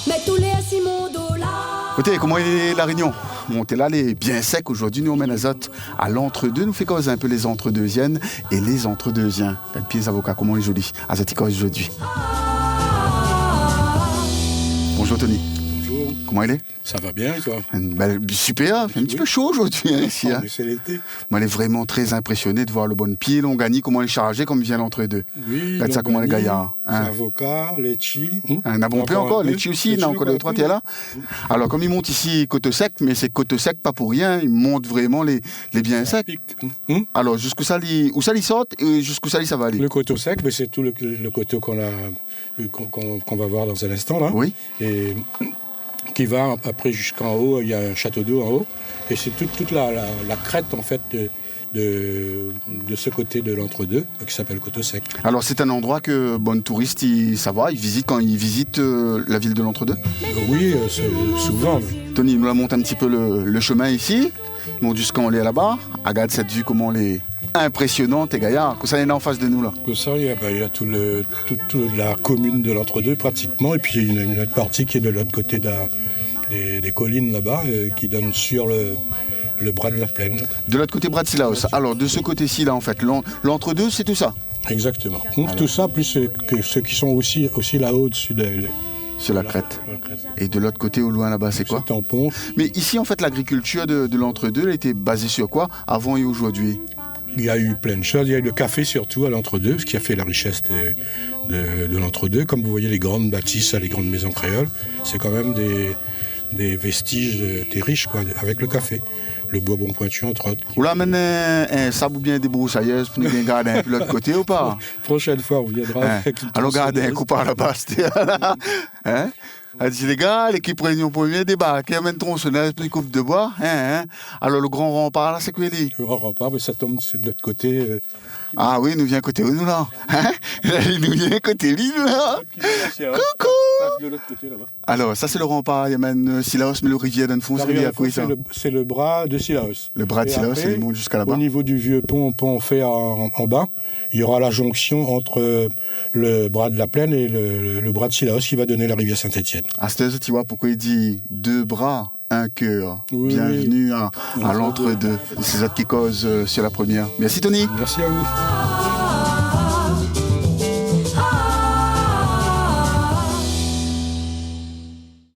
Mais tous les $6 Écoutez, comment est la réunion? On est là, les bien secs. Aujourd'hui, nous, on mène Azote à l'entre-deux. Nous fait causer un peu les entre-deuxiennes et les entre-deuxiens. Quel pieds avocats, comment les jolis? Azote, aujourd'hui. Bonjour, Tony. Bonjour. Comment il est? Ça va bien, toi? Super, il fait un petit peu chaud aujourd'hui ici. Mais c'est l'été. Moi, elle est vraiment très impressionné de voir le bon pied, Longani, comment il est chargé, comme il vient l'entre-deux. Oui, regarde ça, comment les gaillards. Avocat, litchi. Un abonpé encore, litchi aussi, il y en a encore deux ou trois, t'es là. Alors, comme il monte ici côte sec, mais c'est côte sec pas pour rien, il monte vraiment les biens secs. Alors, jusqu'où ça, où ça, il saute et jusqu'où ça, ça va aller? Le coteau sec, mais c'est tout le coteau qu'on va voir dans un instant, là. Oui. Et qui va après jusqu'en haut, il y a un château d'eau en haut, et c'est toute la crête, en fait, de ce côté de l'entre-deux, qui s'appelle Coteau Sec. Alors c'est un endroit que bon touriste, ça va, il visite quand il visite la ville de l'entre-deux? Oui, souvent. Tony nous la monte un petit peu le chemin ici, monte jusqu'en est là-bas, regarde cette vue comment elle est impressionnante et gaillard, que ça est là en face de nous là. Que ça, il y a toute la commune de l'entre-deux pratiquement, et puis il y a une autre partie qui est de l'autre côté des collines là-bas, qui donne sur le bras de la plaine. De l'autre côté, bras de Sillaos. Alors, de ce côté-ci, là, en fait, l'entre-deux, c'est tout ça? Exactement. Tout ça, plus que ceux qui sont aussi là-haut, au-dessus de sur la crête. Et de l'autre côté, au loin, là-bas, c'est quoi? C'est tampon. Mais ici, en fait, l'agriculture de l'entre-deux, elle était basée sur quoi, avant et aujourd'hui? Il y a eu plein de choses. Il y a eu le café, surtout, à l'entre-deux, ce qui a fait la richesse de l'entre-deux. Comme vous voyez, les grandes bâtisses, les grandes maisons créoles, c'est quand même des vestiges des riches, quoi, avec le café. Le bois bon pointu, entre autres. Vous l'amenez un sable ou bien des broussailleuses pour nous garder un peu de l'autre côté ou pas? Prochaine fois, on viendra avec une alors, gardez un coup par là-bas. Hein? Elle dit, les gars, l'équipe réunion première débarque, amène tronçonneuse, puis une coupe de bois. Alors, le grand rempart, là, c'est quoi? Le grand rempart, mais ça tombe de l'autre côté. Ah oui, il nous vient côté nous, là. Il nous vient côté lui, là. Coucou! De l'autre côté, là-bas. Alors, ça, c'est le rempart. Il y a même Sillaos, mais le rivière d'un fond, c'est le bras de Sillaos. Le bras de Sillaos, il monte jusqu'à là-bas. Au niveau du vieux pont fait en bas, il y aura la jonction entre le bras de la plaine et le bras de Sillaos qui va donner la rivière Saint-Étienne. À ce tu vois pourquoi il dit deux bras, un cœur. Oui, bienvenue à l'entre-deux. C'est ça qui cause sur la première. Merci Tony. Merci à vous.